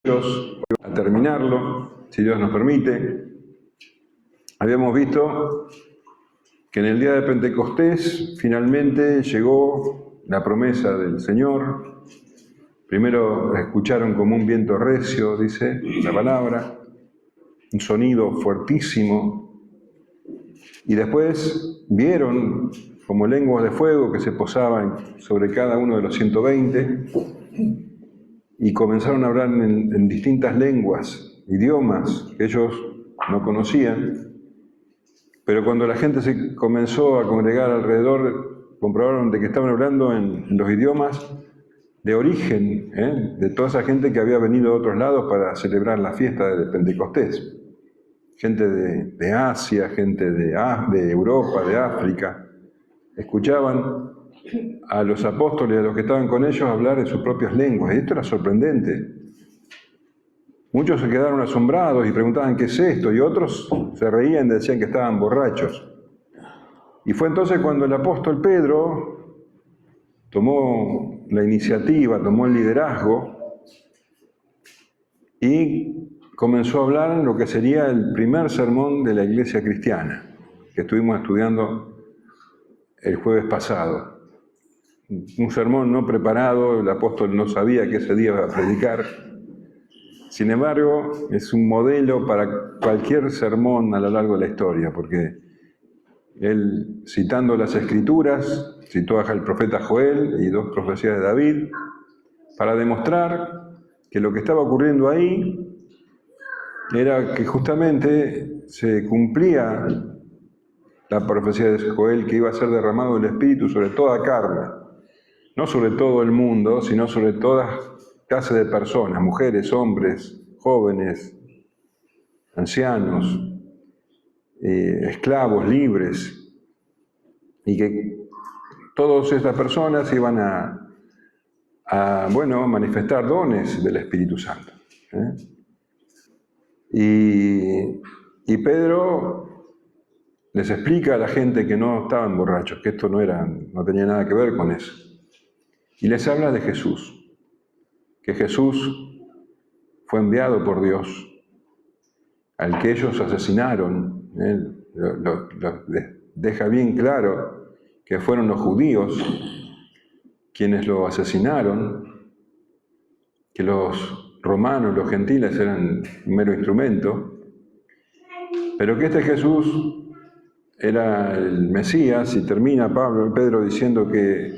a terminarlo, si Dios nos permite. Habíamos visto que en el día de Pentecostés finalmente llegó la promesa del Señor. Primero escucharon como un viento recio, dice la palabra, un sonido fuertísimo, y después vieron como lenguas de fuego que se posaban sobre cada uno de los 120 y comenzaron a hablar en distintas lenguas, idiomas que ellos no conocían, pero cuando la gente se comenzó a congregar alrededor, comprobaron de que estaban hablando en los idiomas de origen, de toda esa gente que había venido de otros lados para celebrar la fiesta de Pentecostés. Gente de Asia, gente de Europa, de África. Escuchaban a los apóstoles, a los que estaban con ellos, hablar en sus propias lenguas. Y esto era sorprendente. Muchos se quedaron asombrados y preguntaban ¿qué es esto? Y otros se reían y decían que estaban borrachos. Y fue entonces cuando el apóstol Pedro tomó la iniciativa, tomó el liderazgo y comenzó a hablar en lo que sería el primer sermón de la iglesia cristiana, que estuvimos estudiando el jueves pasado. Un sermón no preparado, el apóstol no sabía que ese día iba a predicar. Sin embargo, es un modelo para cualquier sermón a lo largo de la historia, porque él, citando las Escrituras, citó al profeta Joel y 2 profecías de David, para demostrar que lo que estaba ocurriendo ahí era que justamente se cumplía la profecía de Joel, que iba a ser derramado el Espíritu sobre toda carne, no sobre todo el mundo, sino sobre todas clases de personas, mujeres, hombres, jóvenes, ancianos, esclavos, libres, y que todas estas personas iban a manifestar dones del Espíritu Santo. Y Pedro les explica a la gente que no estaban borrachos, que esto no tenía nada que ver con eso. Y les habla de Jesús, que Jesús fue enviado por Dios, al que ellos asesinaron. Deja bien claro que fueron los judíos quienes lo asesinaron, que los romanos, los gentiles eran un mero instrumento, pero que este Jesús era el Mesías, y termina Pedro diciendo que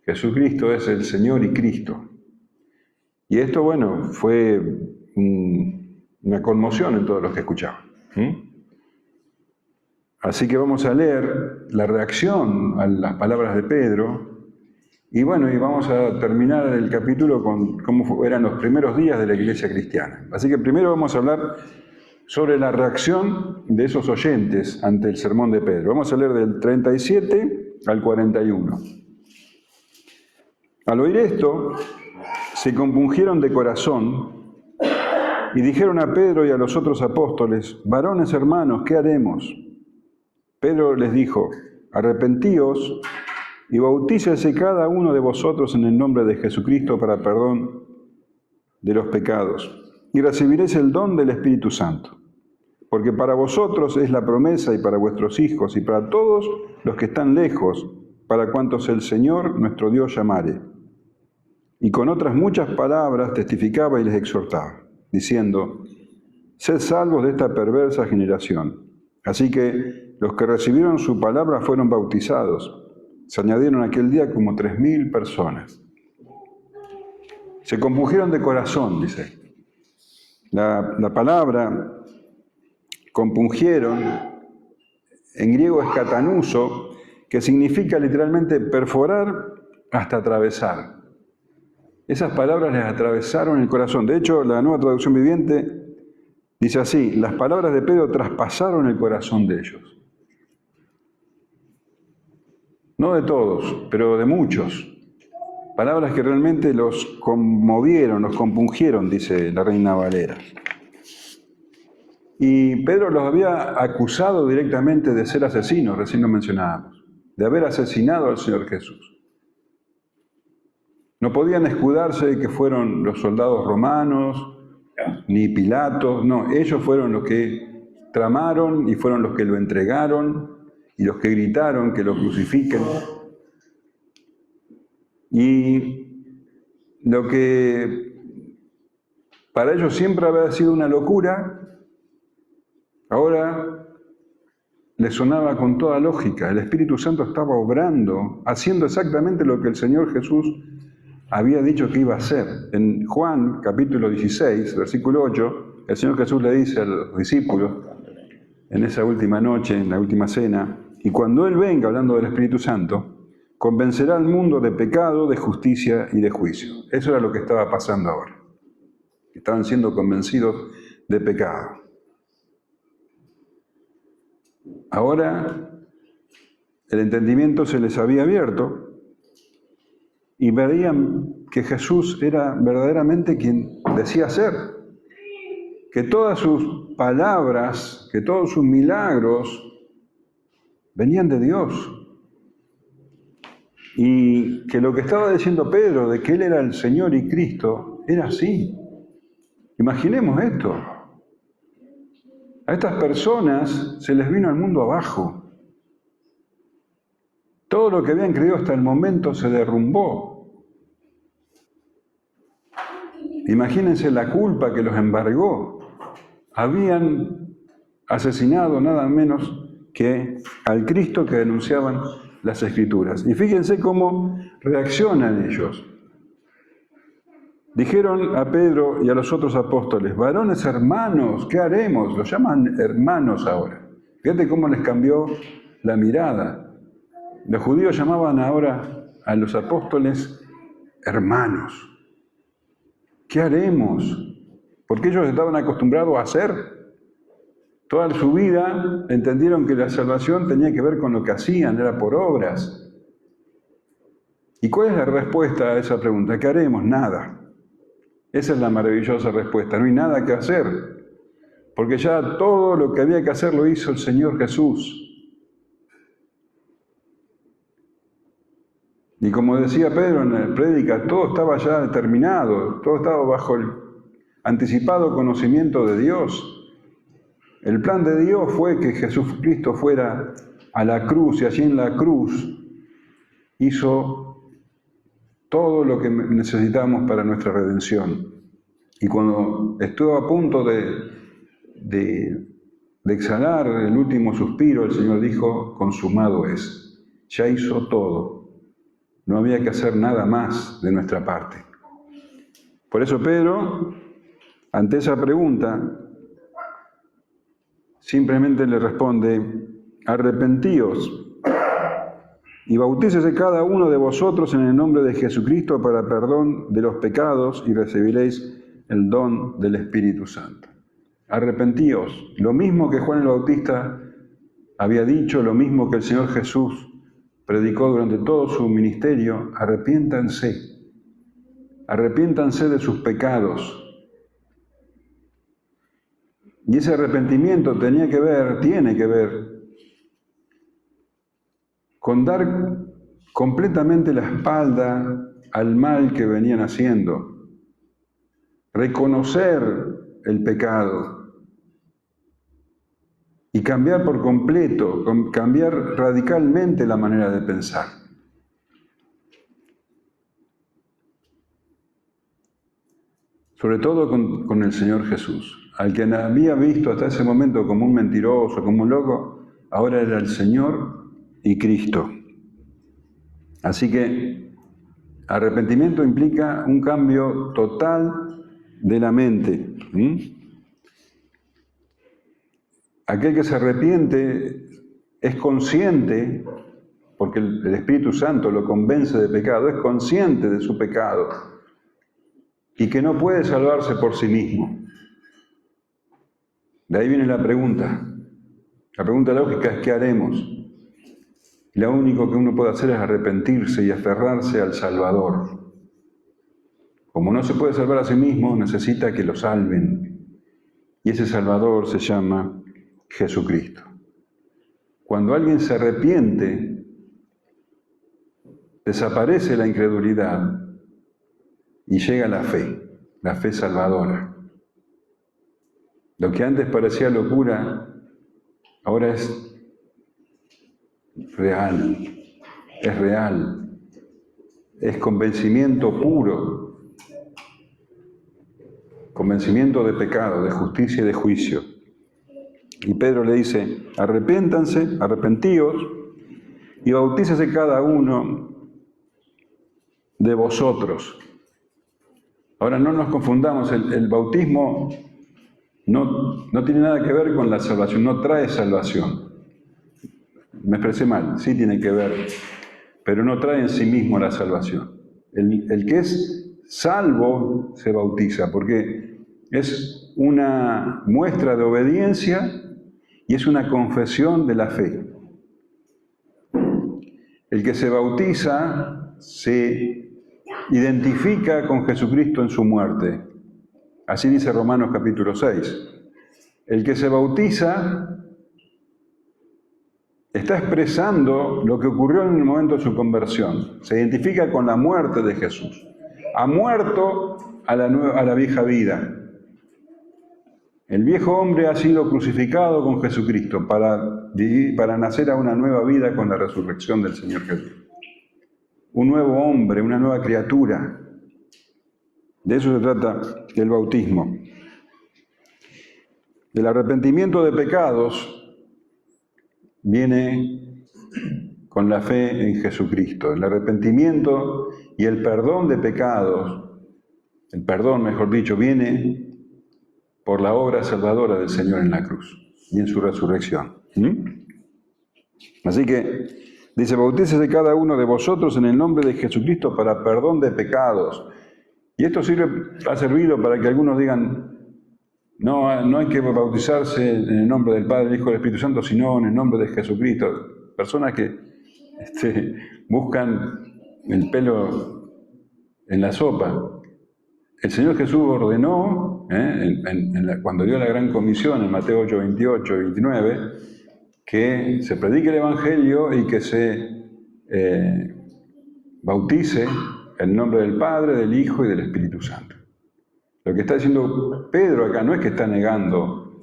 Jesucristo es el Señor y Cristo. Y esto, fue una conmoción en todos los que escuchaban. Así que vamos a leer la reacción a las palabras de Pedro, y vamos a terminar el capítulo con cómo eran los primeros días de la iglesia cristiana. Así que primero vamos a hablar sobre la reacción de esos oyentes ante el sermón de Pedro. Vamos a leer del 37 al 41. Al oír esto, se compungieron de corazón y dijeron a Pedro y a los otros apóstoles: varones hermanos, ¿qué haremos? Pedro les dijo: arrepentíos y bautícese cada uno de vosotros en el nombre de Jesucristo para perdón de los pecados, y recibiréis el don del Espíritu Santo. Porque para vosotros es la promesa, y para vuestros hijos, y para todos los que están lejos, para cuantos el Señor nuestro Dios llamare. Y con otras muchas palabras testificaba y les exhortaba, diciendo: sed salvos de esta perversa generación. Así que los que recibieron su palabra fueron bautizados. Se añadieron aquel día como 3.000 personas. Se compungieron de corazón, dice. La palabra compungieron, en griego es katanuso, que significa literalmente perforar hasta atravesar. Esas palabras les atravesaron el corazón. De hecho, la Nueva Traducción Viviente dice así: las palabras de Pedro traspasaron el corazón de ellos. No de todos, pero de muchos. Palabras que realmente los conmovieron, los compungieron, dice la Reina Valera. Y Pedro los había acusado directamente de ser asesinos, recién lo mencionábamos, de haber asesinado al Señor Jesús. No podían escudarse de que fueron los soldados romanos ni Pilatos, no, ellos fueron los que tramaron y fueron los que lo entregaron y los que gritaron que lo crucifiquen. Y lo que para ellos siempre había sido una locura, ahora les sonaba con toda lógica. El Espíritu Santo estaba obrando, haciendo exactamente lo que el Señor Jesús había dicho que iba a hacer. En Juan, capítulo 16, versículo 8, el Señor Jesús le dice a los discípulos, en esa última noche, en la última cena, y cuando Él venga, hablando del Espíritu Santo, convencerá al mundo de pecado, de justicia y de juicio. Eso era lo que estaba pasando ahora. Estaban siendo convencidos de pecado. Ahora el entendimiento se les había abierto y veían que Jesús era verdaderamente quien decía ser, que todas sus palabras, que todos sus milagros venían de Dios. Y que lo que estaba diciendo Pedro, de que Él era el Señor y Cristo, era así. Imaginemos esto. A estas personas se les vino el mundo abajo. Todo lo que habían creído hasta el momento se derrumbó. Imagínense la culpa que los embargó. Habían asesinado nada menos que al Cristo que denunciaban las Escrituras. Y fíjense cómo reaccionan ellos. Dijeron a Pedro y a los otros apóstoles, varones hermanos, ¿qué haremos? Los llaman hermanos ahora. Fíjate cómo les cambió la mirada. Los judíos llamaban ahora a los apóstoles hermanos. ¿Qué haremos? Porque ellos estaban acostumbrados a hacer. Toda su vida entendieron que la salvación tenía que ver con lo que hacían, era por obras. ¿Y cuál es la respuesta a esa pregunta? ¿Qué haremos? Nada. Esa es la maravillosa respuesta. No hay nada que hacer, porque ya todo lo que había que hacer lo hizo el Señor Jesús. Y como decía Pedro en la prédica, todo estaba ya determinado, todo estaba bajo el anticipado conocimiento de Dios. El plan de Dios fue que Jesucristo fuera a la cruz y allí en la cruz hizo todo lo que necesitamos para nuestra redención. Y cuando estuvo a punto de exhalar el último suspiro, el Señor dijo, consumado es. Ya hizo todo. No había que hacer nada más de nuestra parte. Por eso Pedro, ante esa pregunta, simplemente le responde, arrepentíos y bautícese cada uno de vosotros en el nombre de Jesucristo para perdón de los pecados y recibiréis el don del Espíritu Santo. Arrepentíos, lo mismo que Juan el Bautista había dicho, lo mismo que el Señor Jesús predicó durante todo su ministerio, arrepiéntanse de sus pecados. Y ese arrepentimiento tiene que ver con dar completamente la espalda al mal que venían haciendo, reconocer el pecado y cambiar por completo, cambiar radicalmente la manera de pensar. Sobre todo con el Señor Jesús, al que había visto hasta ese momento como un mentiroso, como un loco, ahora era el Señor y Cristo. Así que arrepentimiento implica un cambio total de la mente. Aquel que se arrepiente es consciente, porque el Espíritu Santo lo convence de pecado, es consciente de su pecado y que no puede salvarse por sí mismo. De ahí viene la pregunta. La pregunta lógica es ¿qué haremos? Y lo único que uno puede hacer es arrepentirse y aferrarse al Salvador. Como no se puede salvar a sí mismo, necesita que lo salven. Y ese Salvador se llama Jesucristo. Cuando alguien se arrepiente, desaparece la incredulidad y llega la fe salvadora. Lo que antes parecía locura, ahora es real, es convencimiento puro, convencimiento de pecado, de justicia y de juicio. Y Pedro le dice, arrepéntanse, arrepentíos, y bautícese cada uno de vosotros. Ahora no nos confundamos, el bautismo no tiene nada que ver con la salvación, no trae salvación. Me expresé mal, sí tiene que ver, pero no trae en sí mismo la salvación. El que es salvo se bautiza, porque es una muestra de obediencia y es una confesión de la fe. El que se bautiza se identifica con Jesucristo en su muerte. Así dice Romanos capítulo 6. El que se bautiza está expresando lo que ocurrió en el momento de su conversión. Se identifica con la muerte de Jesús. Ha muerto a la vieja vida. El viejo hombre ha sido crucificado con Jesucristo para nacer a una nueva vida con la resurrección del Señor Jesús. Un nuevo hombre, una nueva criatura. De eso se trata el bautismo. El arrepentimiento de pecados viene con la fe en Jesucristo. El arrepentimiento y el perdón de pecados, el perdón, mejor dicho, viene por la obra salvadora del Señor en la cruz y en su resurrección. Así que dice, bautícese cada uno de vosotros en el nombre de Jesucristo para perdón de pecados. Y esto ha servido para que algunos digan, no hay que bautizarse en el nombre del Padre, del Hijo y del Espíritu Santo, sino en el nombre de Jesucristo. Personas que buscan el pelo en la sopa. El Señor Jesús ordenó, cuando dio la gran comisión en Mateo 8, 28 y 29, que se predique el Evangelio y que se bautice en el nombre del Padre, del Hijo y del Espíritu Santo. Lo que está diciendo Pedro acá no es que está negando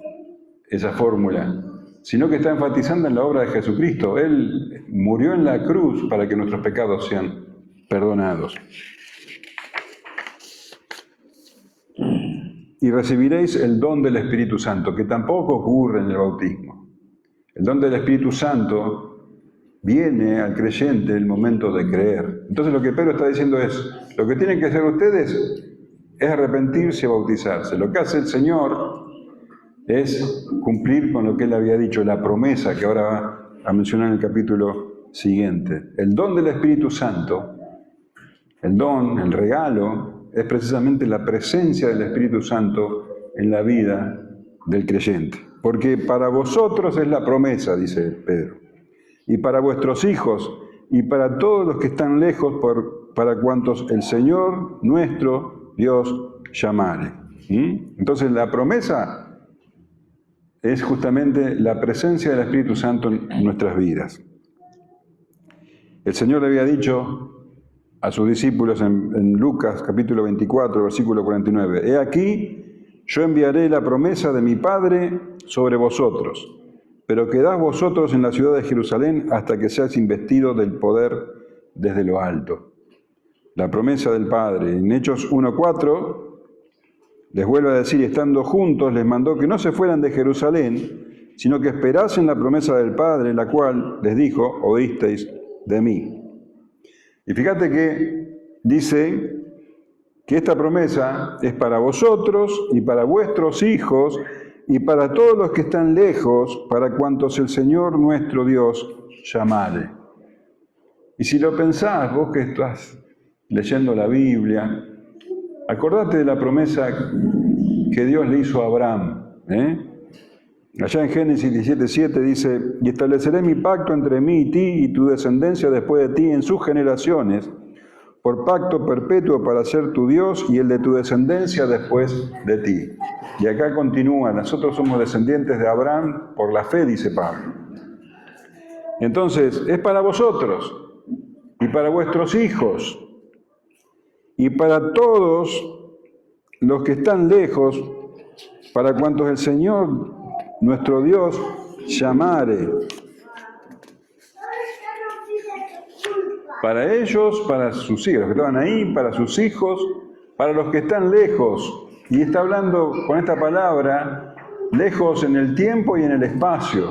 esa fórmula, sino que está enfatizando en la obra de Jesucristo. Él murió en la cruz para que nuestros pecados sean perdonados. Y recibiréis el don del Espíritu Santo, que tampoco ocurre en el bautismo. El don del Espíritu Santo viene al creyente en el momento de creer. Entonces lo que Pedro está diciendo es, lo que tienen que hacer ustedes es arrepentirse y bautizarse. Lo que hace el Señor es cumplir con lo que Él había dicho, la promesa que ahora va a mencionar en el capítulo siguiente. El don del Espíritu Santo, el don, el regalo, es precisamente la presencia del Espíritu Santo en la vida del creyente. Porque para vosotros es la promesa, dice Pedro, y para vuestros hijos, y para todos los que están lejos, para cuantos el Señor nuestro Dios llamare. Entonces la promesa es justamente la presencia del Espíritu Santo en nuestras vidas. El Señor le había dicho a sus discípulos en Lucas capítulo 24, versículo 49, «He aquí, yo enviaré la promesa de mi Padre sobre vosotros, pero quedad vosotros en la ciudad de Jerusalén hasta que seáis investidos del poder desde lo alto». La promesa del Padre. En Hechos 1:4 les vuelve a decir, estando juntos, les mandó que no se fueran de Jerusalén, sino que esperasen la promesa del Padre, la cual les dijo, oísteis de mí. Y fíjate que dice que esta promesa es para vosotros y para vuestros hijos y para todos los que están lejos, para cuantos el Señor nuestro Dios llamare. Y si lo pensás, vos que estás leyendo la Biblia, acordate de la promesa que Dios le hizo a Abraham. Allá en Génesis 17:7 dice, «Y estableceré mi pacto entre mí y ti y tu descendencia después de ti en sus generaciones, por pacto perpetuo para ser tu Dios y el de tu descendencia después de ti». Y acá continúa, nosotros somos descendientes de Abraham por la fe, dice Pablo. Entonces, es para vosotros y para vuestros hijos y para todos los que están lejos, para cuantos el Señor, nuestro Dios, llamare. Para ellos, para sus hijos, los que estaban ahí, para sus hijos, para los que están lejos. Y está hablando con esta palabra, lejos en el tiempo y en el espacio.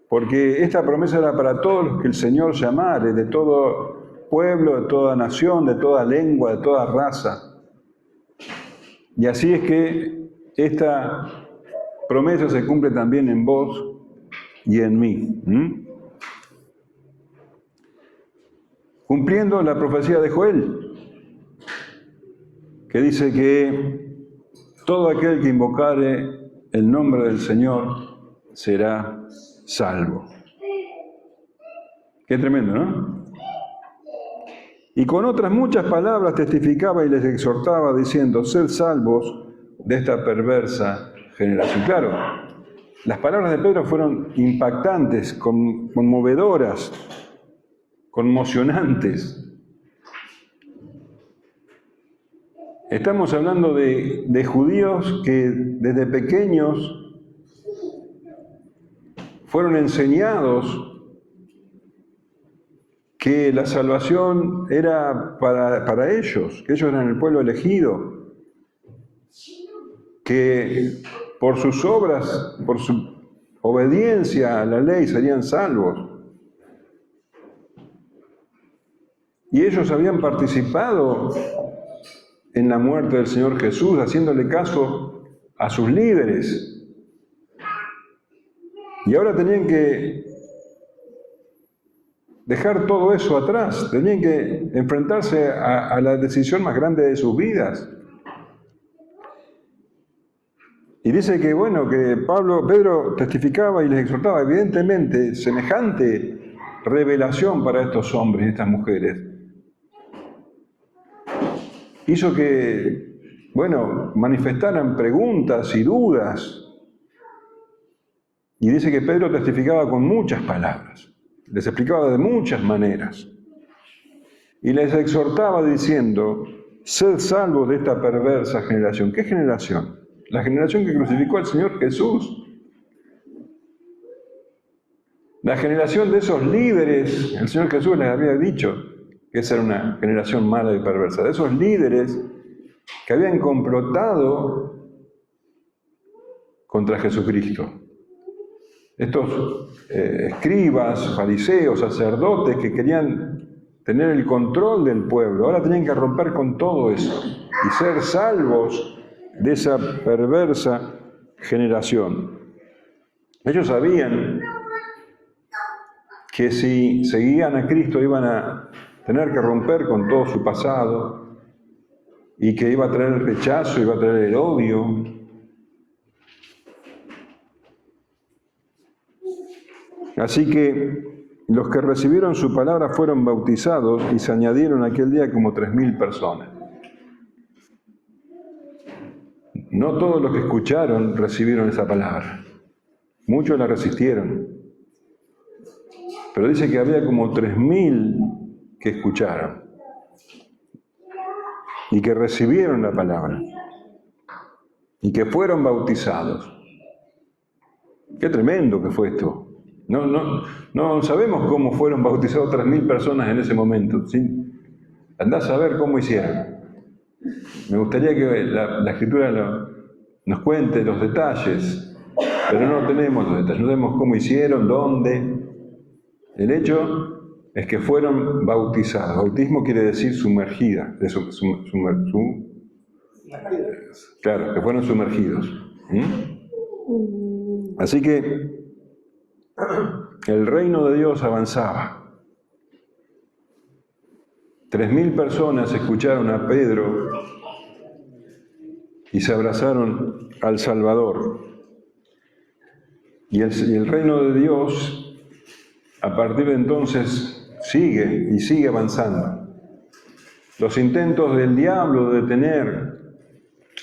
Porque esta promesa era para todos los que el Señor llamare, de todo pueblo, de toda nación, de toda lengua, de toda raza. Y así es que esta promesa se cumple también en vos y en mí. Cumpliendo la profecía de Joel, que dice que todo aquel que invocare el nombre del Señor será salvo. Qué tremendo, ¿no? Y con otras muchas palabras testificaba y les exhortaba diciendo, sed salvos de esta perversa generación. Claro, las palabras de Pedro fueron impactantes, conmovedoras, conmocionantes. Estamos hablando de judíos que desde pequeños fueron enseñados que la salvación era para ellos, que ellos eran el pueblo elegido, que por sus obras, por su obediencia a la ley serían salvos. Y ellos habían participado en la muerte del Señor Jesús, haciéndole caso a sus líderes. Y ahora tenían que dejar todo eso atrás, tenían que enfrentarse a la decisión más grande de sus vidas. Y dice que, bueno, que Pedro testificaba y les exhortaba, evidentemente, semejante revelación para estos hombres y estas mujeres. Hizo que, bueno, manifestaran preguntas y dudas. Y dice que Pedro testificaba con muchas palabras, les explicaba de muchas maneras. Y les exhortaba diciendo, sed salvos de esta perversa generación. ¿Qué generación? La generación que crucificó al Señor Jesús. La generación de esos líderes, el Señor Jesús les había dicho que esa era una generación mala y perversa, de esos líderes que habían complotado contra Jesucristo. Estos escribas, fariseos, sacerdotes que querían tener el control del pueblo, ahora tenían que romper con todo eso y ser salvos de esa perversa generación. Ellos sabían que si seguían a Cristo iban a tener que romper con todo su pasado y que iba a traer el rechazo, iba a traer el odio. Así que los que recibieron su palabra fueron bautizados y se añadieron aquel día como 3.000 personas. No todos los que escucharon recibieron esa palabra. Muchos la resistieron. Pero dice que había como 3.000 que escucharon y que recibieron la palabra y que fueron bautizados. Qué tremendo que fue esto. No sabemos cómo fueron bautizados 3.000 personas en ese momento, ¿sí? Andá a saber cómo hicieron. Me gustaría que la Escritura nos cuente los detalles, pero no tenemos los detalles, no sabemos cómo hicieron, dónde. El hecho es que fueron bautizados. Bautismo quiere decir sumergida, claro, que fueron sumergidos. Así que el reino de Dios avanzaba. 3.000 personas escucharon a Pedro y se abrazaron al Salvador. Y el reino de Dios, a partir de entonces, sigue avanzando. Los intentos del diablo de detener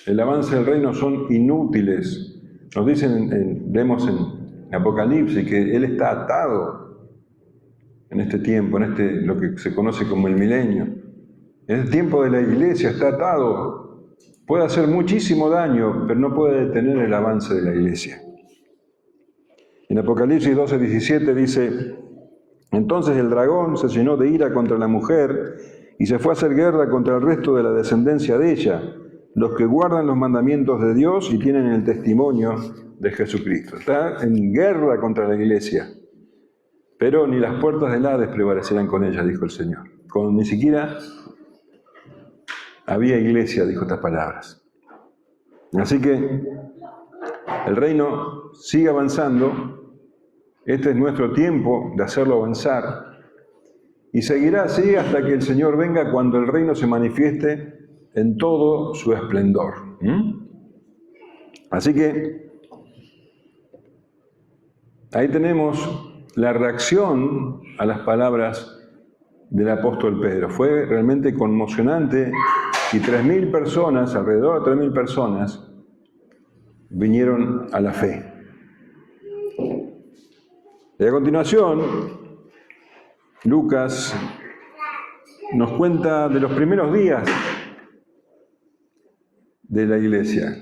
el avance del reino son inútiles. Nos dicen, vemos en Apocalipsis, que él está atado en este tiempo, en lo que se conoce como el milenio. En el tiempo de la iglesia está atado puede hacer muchísimo daño, pero no puede detener el avance de la iglesia. En Apocalipsis 12:17 dice: entonces el dragón se llenó de ira contra la mujer y se fue a hacer guerra contra el resto de la descendencia de ella, los que guardan los mandamientos de Dios y tienen el testimonio de Jesucristo. Está en guerra contra la iglesia, pero ni las puertas del Hades prevalecerán con ella, dijo el Señor. Ni siquiera había iglesia, dijo estas palabras. Así que el reino sigue avanzando. Este es nuestro tiempo de hacerlo avanzar. Y seguirá así hasta que el Señor venga, cuando el reino se manifieste en todo su esplendor. Así que ahí tenemos la reacción a las palabras del apóstol Pedro. Fue realmente conmocionante y 3.000 personas, alrededor de 3.000 personas, vinieron a la fe. Y a continuación, Lucas nos cuenta de los primeros días de la iglesia.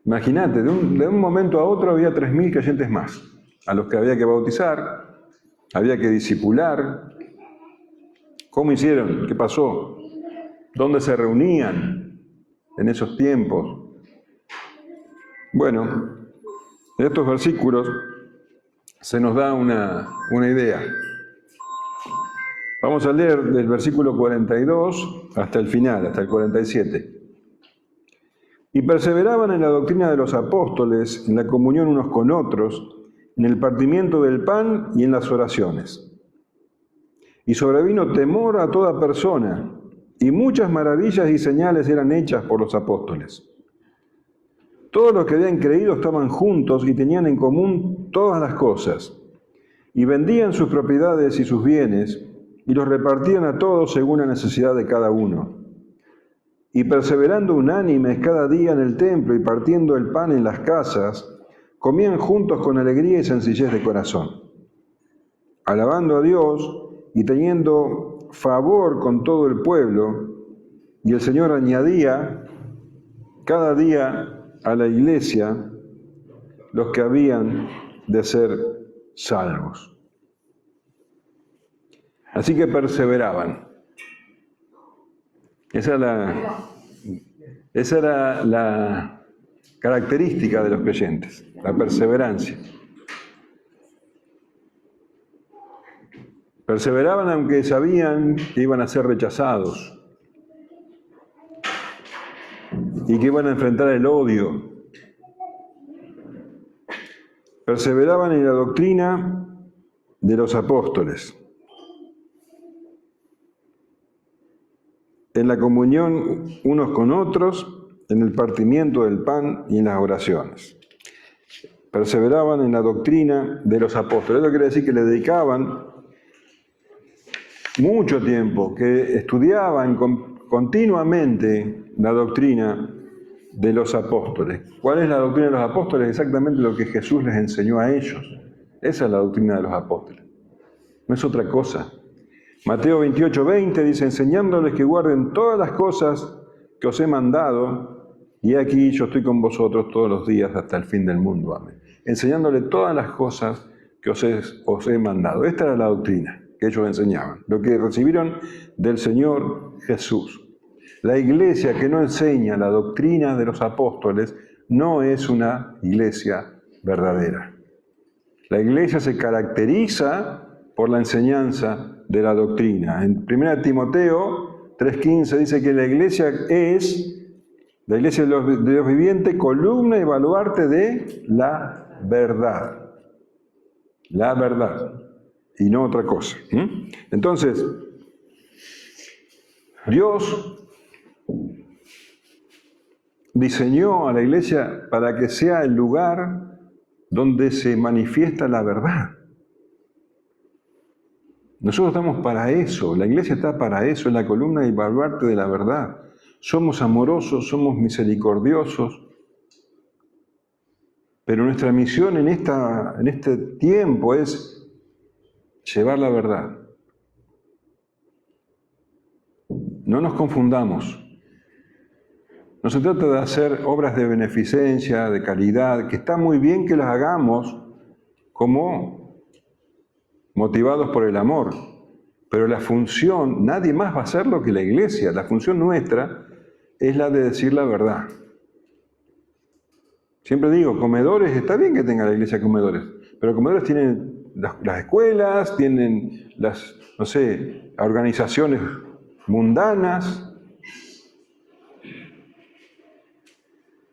Imagínate, de un momento a otro había 3.000 creyentes más, a los que había que bautizar, había que discipular. ¿Cómo hicieron? ¿Qué pasó? ¿Dónde se reunían en esos tiempos? Bueno, en estos versículos se nos da una idea. Vamos a leer del versículo 42 hasta el final, hasta el 47. Y perseveraban en la doctrina de los apóstoles, en la comunión unos con otros, en el partimiento del pan y en las oraciones. Y sobrevino temor a toda persona, y muchas maravillas y señales eran hechas por los apóstoles. Todos los que habían creído estaban juntos y tenían en común todas las cosas, y vendían sus propiedades y sus bienes, y los repartían a todos según la necesidad de cada uno. Y perseverando unánimes cada día en el templo y partiendo el pan en las casas, comían juntos con alegría y sencillez de corazón, alabando a Dios y teniendo favor con todo el pueblo, y el Señor añadía cada día a la iglesia los que habían de ser salvos. Así que perseveraban. Esa era la característica de los creyentes, la perseverancia. Perseveraban aunque sabían que iban a ser rechazados y que iban a enfrentar el odio. Perseveraban en la doctrina de los apóstoles, en la comunión unos con otros, en el partimiento del pan y en las oraciones. Perseveraban en la doctrina de los apóstoles. Eso quiere decir que le dedicaban mucho tiempo, que estudiaban continuamente la doctrina de los apóstoles. ¿Cuál es la doctrina de los apóstoles? Exactamente lo que Jesús les enseñó a ellos. Esa es la doctrina de los apóstoles. No es otra cosa. Mateo 28:20 dice: enseñándoles que guarden todas las cosas que os he mandado, y aquí yo estoy con vosotros todos los días hasta el fin del mundo. Amén. Enseñándoles todas las cosas que os he mandado. Esta era la doctrina que ellos enseñaban, lo que recibieron del Señor Jesús. La iglesia que no enseña la doctrina de los apóstoles no es una iglesia verdadera. La iglesia se caracteriza por la enseñanza de la doctrina. En 1 Timoteo 3:15 dice que la iglesia de Dios viviente, columna y baluarte de la verdad. La verdad, y no otra cosa. Entonces, Dios diseñó a la iglesia para que sea el lugar donde se manifiesta la verdad. Nosotros estamos para eso, la iglesia está para eso, es la columna y baluarte de la verdad. Somos amorosos, somos misericordiosos, pero nuestra misión en este tiempo es llevar la verdad. No nos confundamos. No se trata de hacer obras de beneficencia, de caridad, que está muy bien que las hagamos como motivados por el amor. Pero la función, nadie más va a hacerlo que la Iglesia. La función nuestra es la de decir la verdad. Siempre digo, comedores, está bien que tenga la Iglesia comedores, pero comedores tienen las escuelas, tienen las, no sé, organizaciones mundanas,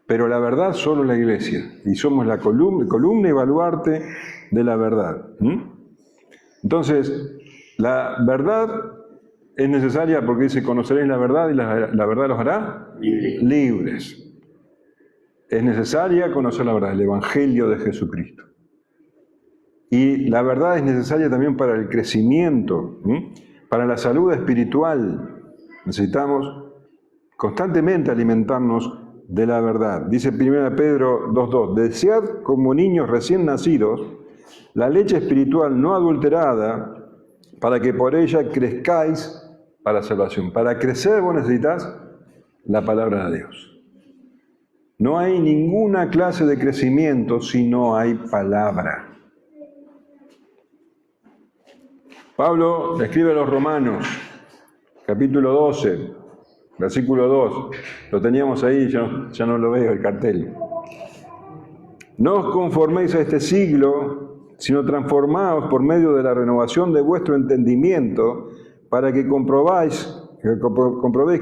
pero la verdad solo la Iglesia, y somos la columna y baluarte de la verdad. Entonces, la verdad es necesaria porque dice, conoceréis la verdad y la verdad los hará libres. Es necesaria conocer la verdad, el Evangelio de Jesucristo. Y la verdad es necesaria también para el crecimiento, para la salud espiritual. Necesitamos constantemente alimentarnos de la verdad. Dice 1 Pedro 2:2, desead como niños recién nacidos la leche espiritual no adulterada, para que por ella crezcáis para salvación. Para crecer vos necesitas la palabra de Dios. No hay ninguna clase de crecimiento si no hay palabra. Pablo escribe a los Romanos, capítulo 12, versículo 2. Lo teníamos ahí, ya no lo veo el cartel. No os conforméis a este siglo, sino transformaos por medio de la renovación de vuestro entendimiento, para que comprobéis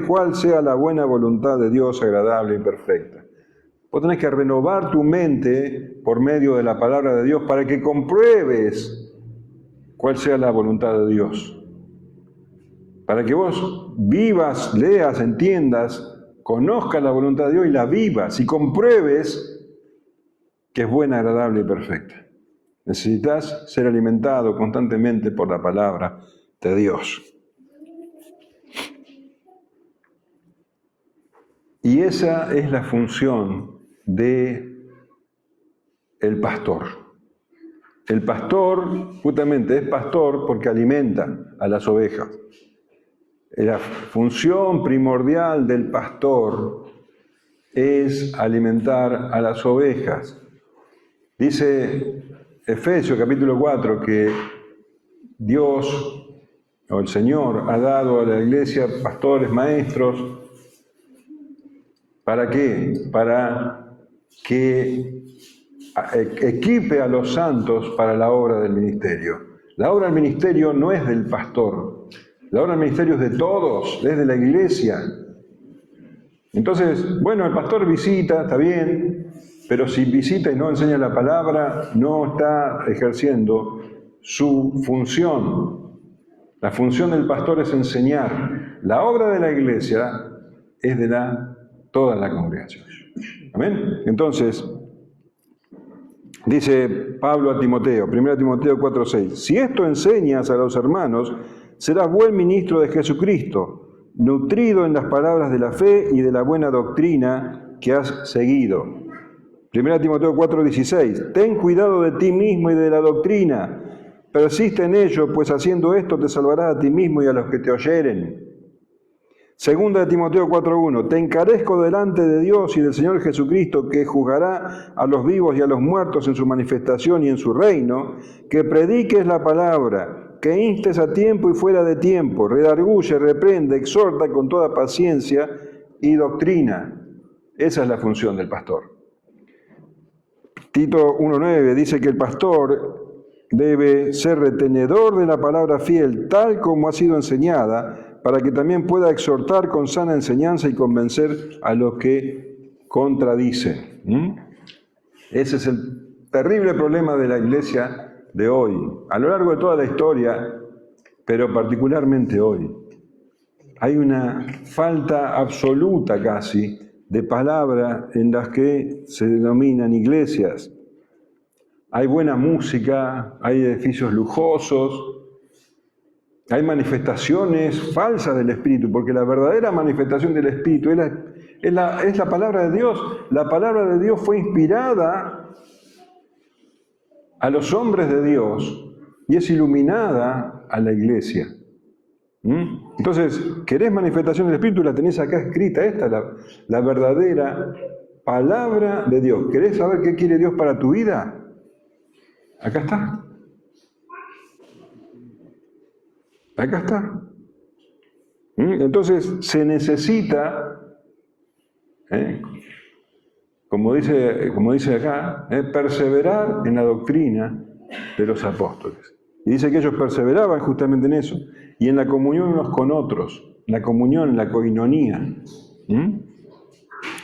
cuál sea la buena voluntad de Dios, agradable y perfecta. Vos tenés que renovar tu mente por medio de la palabra de Dios para que compruebes cuál sea la voluntad de Dios. Para que vos vivas, leas, entiendas, conozcas la voluntad de Dios y la vivas y compruebes que es buena, agradable y perfecta. Necesitas ser alimentado constantemente por la palabra de Dios. Y esa es la función del pastor. El pastor justamente es pastor porque alimenta a las ovejas. La función primordial del pastor es alimentar a las ovejas. Dice Efesios capítulo 4 que Dios o el Señor ha dado a la iglesia pastores, maestros. ¿Para qué? Para que equipe a los santos para la obra del ministerio. La obra del ministerio no es del pastor, la obra del ministerio es de todos, es de la iglesia. Entonces, bueno, el pastor visita, está bien, pero si visita y no enseña la palabra, no está ejerciendo su función. La función del pastor es enseñar. La obra de la iglesia es de toda la congregación. ¿Amén? Entonces, dice Pablo a Timoteo, 1 Timoteo 4:6, si esto enseñas a los hermanos, serás buen ministro de Jesucristo, nutrido en las palabras de la fe y de la buena doctrina que has seguido. 1 Timoteo 4:16, ten cuidado de ti mismo y de la doctrina, persiste en ello, pues haciendo esto te salvarás a ti mismo y a los que te oyeren. 2 Timoteo 4:1, te encarezco delante de Dios y del Señor Jesucristo, que juzgará a los vivos y a los muertos en su manifestación y en su reino, que prediques la palabra, que instes a tiempo y fuera de tiempo, redarguye, reprende, exhorta con toda paciencia y doctrina. Esa es la función del pastor. Tito 1:9 dice que el pastor debe ser retenedor de la palabra fiel, tal como ha sido enseñada, para que también pueda exhortar con sana enseñanza y convencer a los que contradicen. Ese es el terrible problema de la iglesia de hoy, a lo largo de toda la historia, pero particularmente hoy. Hay una falta absoluta casi de palabra en las que se denominan iglesias. Hay buena música, hay edificios lujosos, hay manifestaciones falsas del Espíritu, porque la verdadera manifestación del Espíritu es la palabra de Dios. La palabra de Dios fue inspirada a los hombres de Dios y es iluminada a la iglesia. Entonces, ¿querés manifestación del Espíritu? La tenés acá escrita. Esta es la verdadera palabra de Dios. ¿Querés saber qué quiere Dios para tu vida? Acá está. Acá está. Entonces, se necesita, como dice acá, perseverar en la doctrina de los apóstoles. Y dice que ellos perseveraban justamente en eso, y en la comunión unos con otros, la comunión, la koinonía.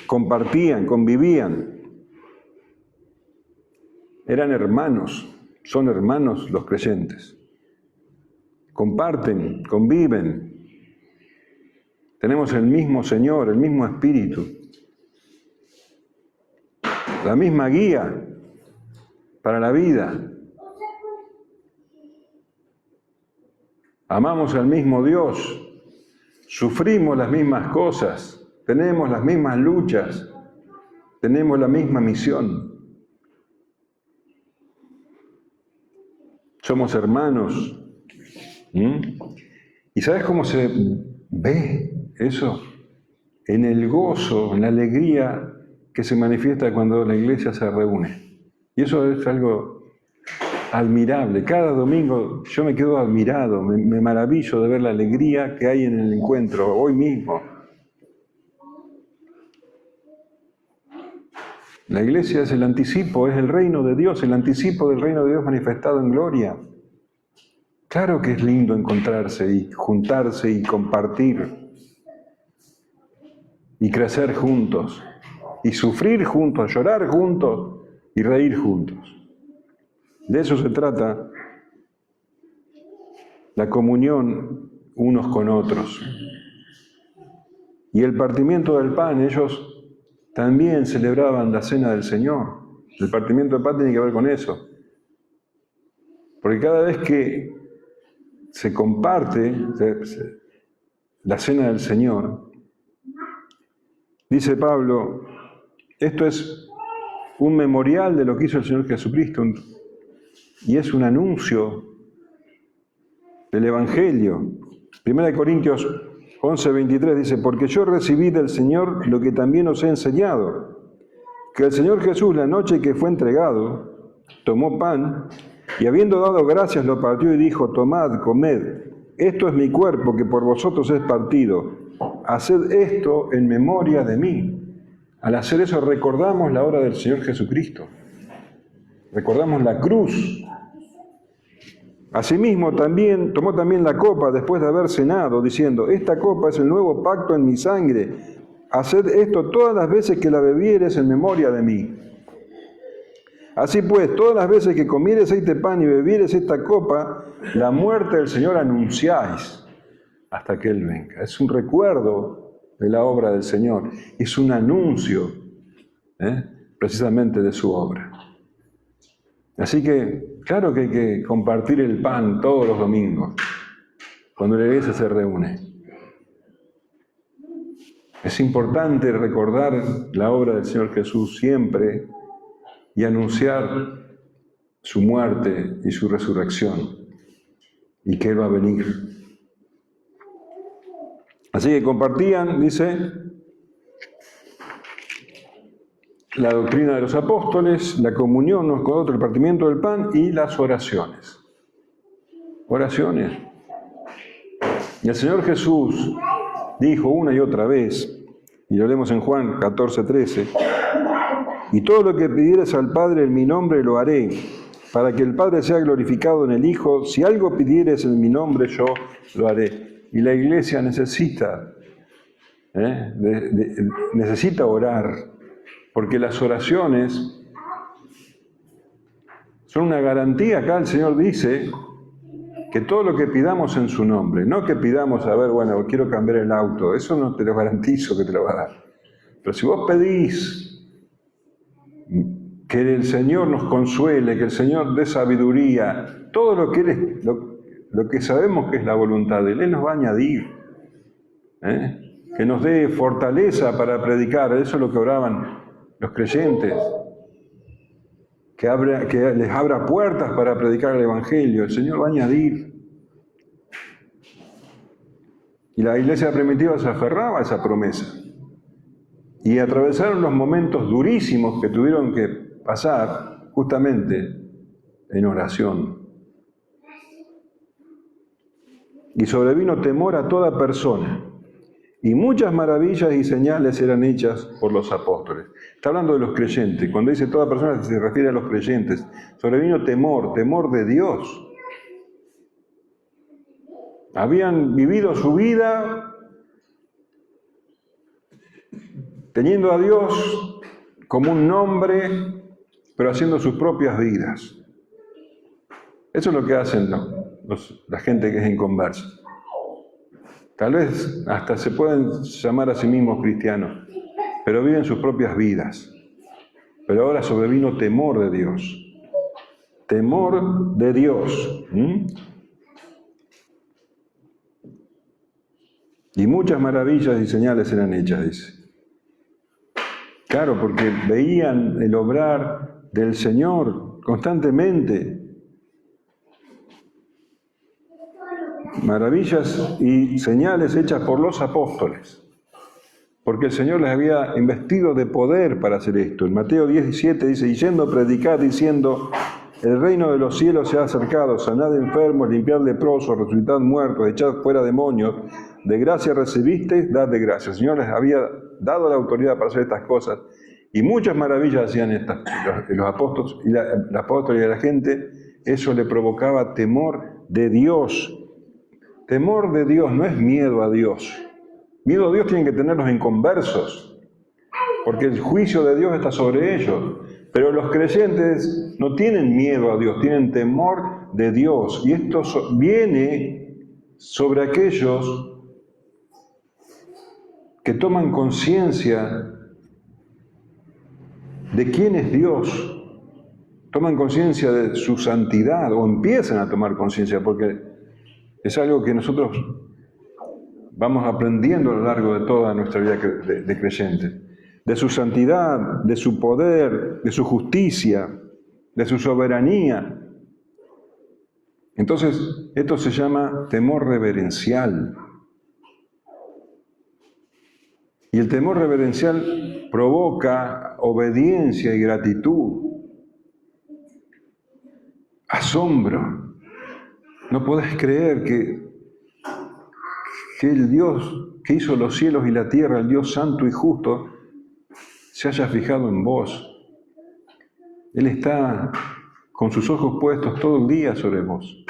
Compartían, convivían. Eran hermanos, son hermanos los creyentes. Comparten, conviven. Tenemos el mismo Señor, el mismo Espíritu. La misma guía para la vida. Amamos al mismo Dios. Sufrimos las mismas cosas. Tenemos las mismas luchas. Tenemos la misma misión. Somos hermanos. ¿Y sabes cómo se ve eso? En el gozo, en la alegría que se manifiesta cuando la iglesia se reúne. Y eso es algo admirable. Cada domingo yo me quedo admirado, me maravillo de ver la alegría que hay en el encuentro, hoy mismo. La iglesia es el anticipo, es el reino de Dios, el anticipo del reino de Dios manifestado en gloria. Claro que es lindo encontrarse y juntarse y compartir y crecer juntos y sufrir juntos, llorar juntos y reír juntos. De eso se trata la comunión unos con otros. Y el partimiento del pan, ellos también celebraban la cena del Señor. El partimiento del pan tiene que ver con eso. Porque cada vez que se comparte la cena del Señor, dice Pablo, esto es un memorial de lo que hizo el Señor Jesucristo y es un anuncio del Evangelio. 1 Corintios 11:23 dice, porque yo recibí del Señor lo que también os he enseñado, que el Señor Jesús la noche que fue entregado, tomó pan y habiendo dado gracias lo partió y dijo, tomad, comed, esto es mi cuerpo que por vosotros es partido, haced esto en memoria de mí. Al hacer eso recordamos la obra del Señor Jesucristo, recordamos la cruz. Asimismo tomó también la copa después de haber cenado, diciendo, esta copa es el nuevo pacto en mi sangre, haced esto todas las veces que la bebieres en memoria de mí. Así pues, todas las veces que comieres este pan y bebieres esta copa, la muerte del Señor anunciáis hasta que Él venga. Es un recuerdo de la obra del Señor, es un anuncio precisamente de su obra. Así que, claro que hay que compartir el pan todos los domingos, cuando la iglesia se reúne. Es importante recordar la obra del Señor Jesús siempre y anunciar su muerte y su resurrección, y que Él va a venir. Así que compartían, dice, la doctrina de los apóstoles, la comunión unos con otros, el partimiento del pan y las oraciones. Oraciones. Y el Señor Jesús dijo una y otra vez, y lo leemos en Juan 14:13, y todo lo que pidieres al Padre en mi nombre lo haré, para que el Padre sea glorificado en el Hijo. Si algo pidieres en mi nombre, yo lo haré. Y la iglesia necesita orar, porque las oraciones son una garantía. Acá el Señor dice que todo lo que pidamos en su nombre, no que pidamos, a ver, bueno, quiero cambiar el auto, eso no te lo garantizo que te lo va a dar. Pero si vos pedís que el Señor nos consuele, que el Señor dé sabiduría, todo lo que lo que sabemos que es la voluntad de Él nos va a añadir. Que nos dé fortaleza para predicar, eso es lo que oraban los creyentes. Que les abra puertas para predicar el Evangelio, el Señor va a añadir. Y la iglesia primitiva se aferraba a esa promesa. Y atravesaron los momentos durísimos que tuvieron que pasar justamente en oración. Y sobrevino temor a toda persona. Y muchas maravillas y señales eran hechas por los apóstoles. Está hablando de los creyentes. Cuando dice toda persona se refiere a los creyentes. Sobrevino temor, temor de Dios. Habían vivido su vida teniendo a Dios como un nombre, pero haciendo sus propias vidas. Eso es lo que hacen la gente que es inconversa. Tal vez hasta se pueden llamar a sí mismos cristianos, pero viven sus propias vidas. Pero ahora sobrevino temor de Dios. Temor de Dios. Y muchas maravillas y señales eran hechas, dice. Claro, porque veían el obrar del Señor constantemente. Maravillas y señales hechas por los apóstoles. Porque el Señor les había investido de poder para hacer esto. En Mateo 17 dice, y yendo a predicar diciendo, el reino de los cielos se ha acercado, sanad enfermos, limpiad leprosos, resucitad muertos, echad fuera demonios, de gracia recibisteis, dad de gracia. El Señor les había dado la autoridad para hacer estas cosas, y muchas maravillas hacían los apóstoles, y la apóstol y a la gente, eso le provocaba temor de Dios. Temor de Dios no es miedo a Dios. Miedo a Dios tienen que tener los inconversos, porque el juicio de Dios está sobre ellos. Pero los creyentes no tienen miedo a Dios, tienen temor de Dios. Y esto viene sobre aquellos que toman conciencia de quién es Dios, toman conciencia de su santidad, o empiezan a tomar conciencia, porque es algo que nosotros vamos aprendiendo a lo largo de toda nuestra vida de creyente. De su santidad, de su poder, de su justicia, de su soberanía. Entonces, esto se llama temor reverencial. Y el temor reverencial provoca obediencia y gratitud, asombro. No podés creer que el Dios que hizo los cielos y la tierra, el Dios santo y justo, se haya fijado en vos. Él está con sus ojos puestos todo el día sobre vos.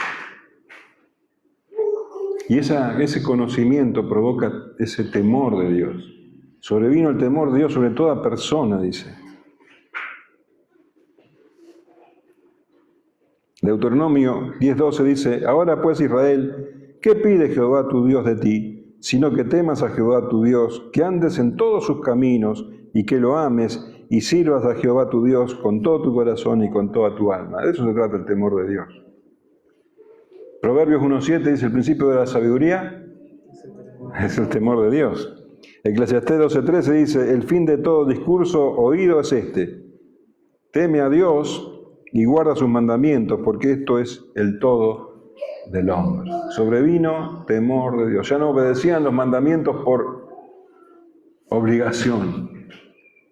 Y ese conocimiento provoca ese temor de Dios. Sobrevino el temor de Dios sobre toda persona, dice. Deuteronomio 10:12 dice, ahora pues Israel, ¿qué pide Jehová tu Dios de ti? Sino que temas a Jehová tu Dios, que andes en todos sus caminos y que lo ames y sirvas a Jehová tu Dios con todo tu corazón y con toda tu alma. De eso se trata el temor de Dios. Proverbios 1:7 dice, el principio de la sabiduría es el temor de Dios. Eclesiastés 12:13 dice, el fin de todo discurso oído es este, teme a Dios y guarda sus mandamientos, porque esto es el todo del hombre. Sobrevino temor de Dios. Ya no obedecían los mandamientos por obligación,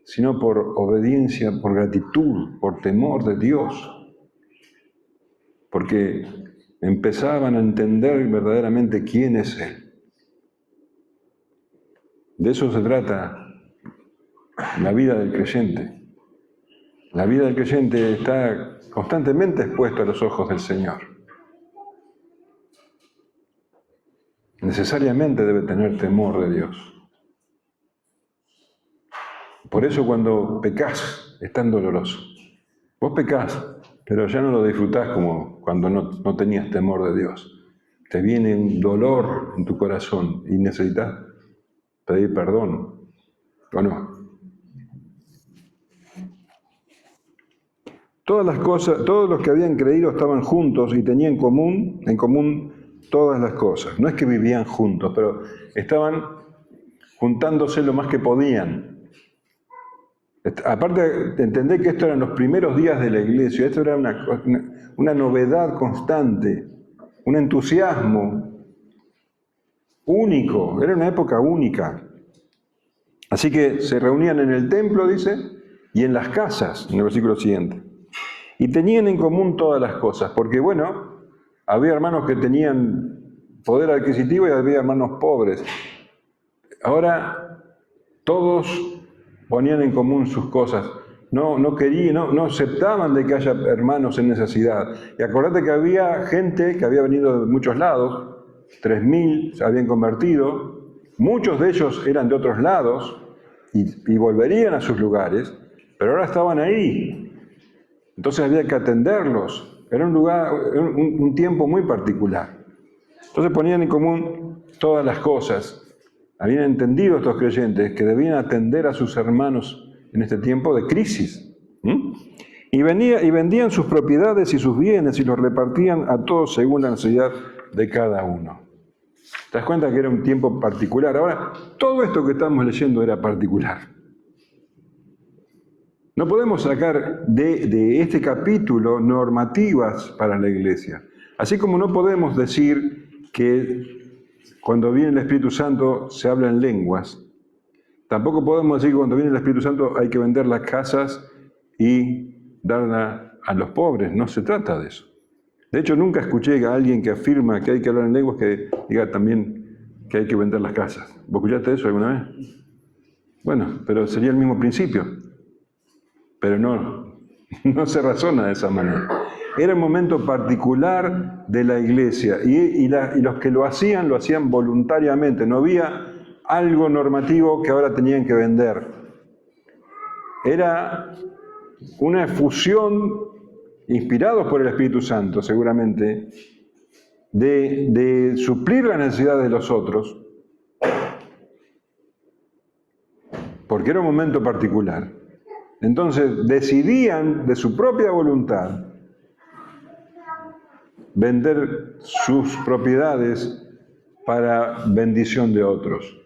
sino por obediencia, por gratitud, por temor de Dios. Porque empezaban a entender verdaderamente quién es Él. De eso se trata la vida del creyente. La vida del creyente está constantemente expuesta a los ojos del Señor. Necesariamente debe tener temor de Dios. Por eso cuando pecás es tan doloroso. Vos pecás, pero ya no lo disfrutás como cuando no tenías temor de Dios. Te viene un dolor en tu corazón y necesitas pedir perdón, ¿o no? Todas las cosas, todos los que habían creído estaban juntos y tenían en común todas las cosas. No es que vivían juntos, pero estaban juntándose lo más que podían. Aparte, entendé que estos eran los primeros días de la iglesia, esto era una novedad constante, un entusiasmo. único, era una época única. Así que se reunían en el templo, dice, y en las casas, en el versículo siguiente. Y tenían en común todas las cosas, porque bueno, había hermanos que tenían poder adquisitivo y había hermanos pobres. Ahora, todos ponían en común sus cosas. No querían, no aceptaban de que haya hermanos en necesidad. Y acordate que había gente que había venido de muchos lados, 3.000 se habían convertido, muchos de ellos eran de otros lados y volverían a sus lugares, pero ahora estaban ahí. Entonces había que atenderlos. Era un lugar, un tiempo muy particular. Entonces ponían en común todas las cosas. Habían entendido estos creyentes que debían atender a sus hermanos en este tiempo de crisis. Y vendían sus propiedades y sus bienes y los repartían a todos según la necesidad de cada uno. ¿Te das cuenta que era un tiempo particular? Ahora, todo esto que estamos leyendo era particular. No podemos sacar de este capítulo normativas para la iglesia. Así como no podemos decir que cuando viene el Espíritu Santo se habla en lenguas, tampoco podemos decir que cuando viene el Espíritu Santo hay que vender las casas y darla a los pobres. No se trata de eso. De hecho, nunca escuché a alguien que afirma que hay que hablar en lenguas que diga también que hay que vender las casas. ¿Vos escuchaste eso alguna vez? Bueno, pero sería el mismo principio. Pero no se razona de esa manera. Era un momento particular de la iglesia y los que lo hacían voluntariamente. No había algo normativo que ahora tenían que vender. Era una efusión, inspirados por el Espíritu Santo seguramente, de suplir las necesidades de los otros, porque era un momento particular. Entonces decidían de su propia voluntad vender sus propiedades para bendición de otros.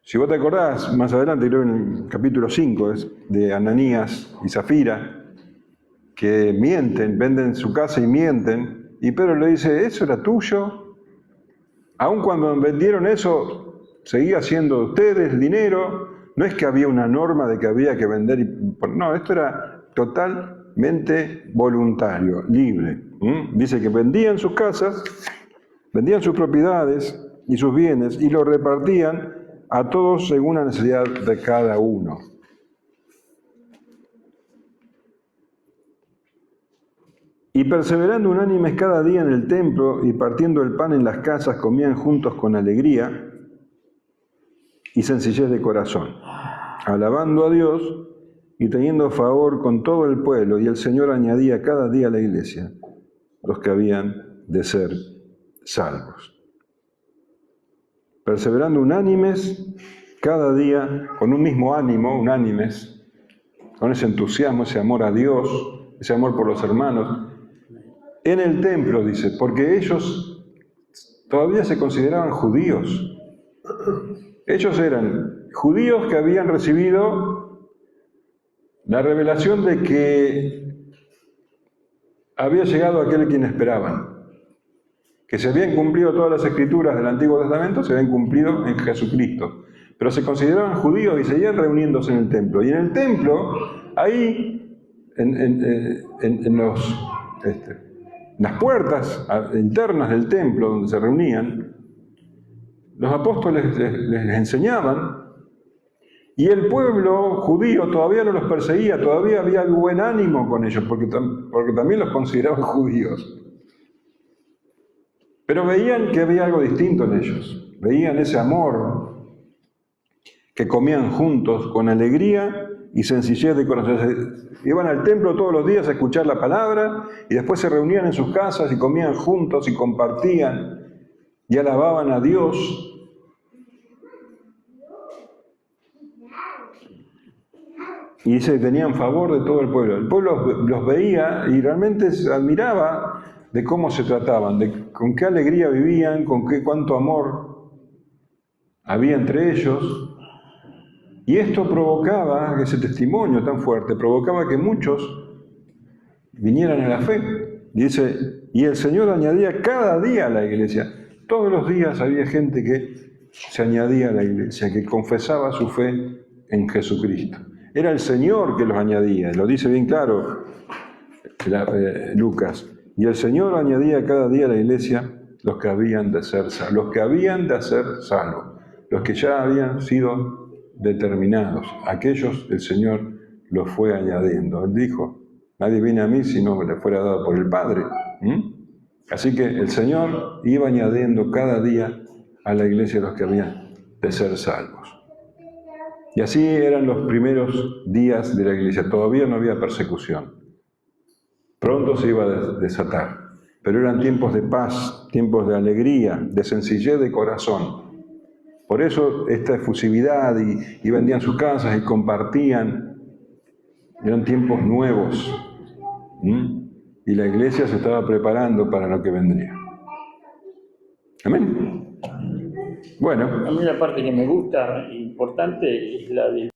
Si vos te acordás, más adelante, creo en el capítulo 5, es de Ananías y Zafira, que mienten, venden su casa y mienten, y Pedro le dice, ¿eso era tuyo? Aun cuando vendieron eso, seguía siendo de ustedes el dinero. No es que había una norma de que había que vender, no, esto era totalmente voluntario, libre. Dice que vendían sus casas, vendían sus propiedades y sus bienes y los repartían a todos según la necesidad de cada uno. Y perseverando unánimes cada día en el templo y partiendo el pan en las casas, comían juntos con alegría y sencillez de corazón, alabando a Dios y teniendo favor con todo el pueblo, y el Señor añadía cada día a la iglesia los que habían de ser salvos. Perseverando unánimes cada día, con un mismo ánimo, unánimes, con ese entusiasmo, ese amor a Dios, ese amor por los hermanos, en el templo, dice, porque ellos todavía se consideraban judíos. Ellos eran judíos que habían recibido la revelación de que había llegado aquel a quien esperaban, que se habían cumplido todas las escrituras del Antiguo Testamento, se habían cumplido en Jesucristo. Pero se consideraban judíos y seguían reuniéndose en el templo. Y en el templo, ahí, en las puertas internas del templo donde se reunían, los apóstoles les enseñaban, y el pueblo judío todavía no los perseguía, todavía había buen ánimo con ellos, porque también los consideraban judíos. Pero veían que había algo distinto en ellos, veían ese amor, que comían juntos con alegría y sencillez de corazón. Iban al templo todos los días a escuchar la palabra y después se reunían en sus casas y comían juntos y compartían y alababan a Dios. Y dice que tenían favor de todo el pueblo. El pueblo los veía y realmente se admiraba de cómo se trataban, de con qué alegría vivían, cuánto amor había entre ellos. Y esto provocaba, ese testimonio tan fuerte, provocaba que muchos vinieran a la fe. Dice, y el Señor añadía cada día a la iglesia. Todos los días había gente que se añadía a la iglesia, que confesaba su fe en Jesucristo. Era el Señor que los añadía, lo dice bien claro Lucas. Y el Señor añadía cada día a la iglesia los que habían de ser salvos, los que ya habían sido determinados. Aquellos el Señor los fue añadiendo. Él dijo, nadie viene a mí si no le fuera dado por el Padre. Así que el Señor iba añadiendo cada día a la iglesia los que habían de ser salvos. Y así eran los primeros días de la iglesia. Todavía no había persecución. Pronto se iba a desatar. Pero eran tiempos de paz, tiempos de alegría, de sencillez de corazón. Por eso esta efusividad y vendían sus casas y compartían. Eran tiempos nuevos. Y la iglesia se estaba preparando para lo que vendría. Amén. Bueno. A mí la parte que me gusta, importante, es la de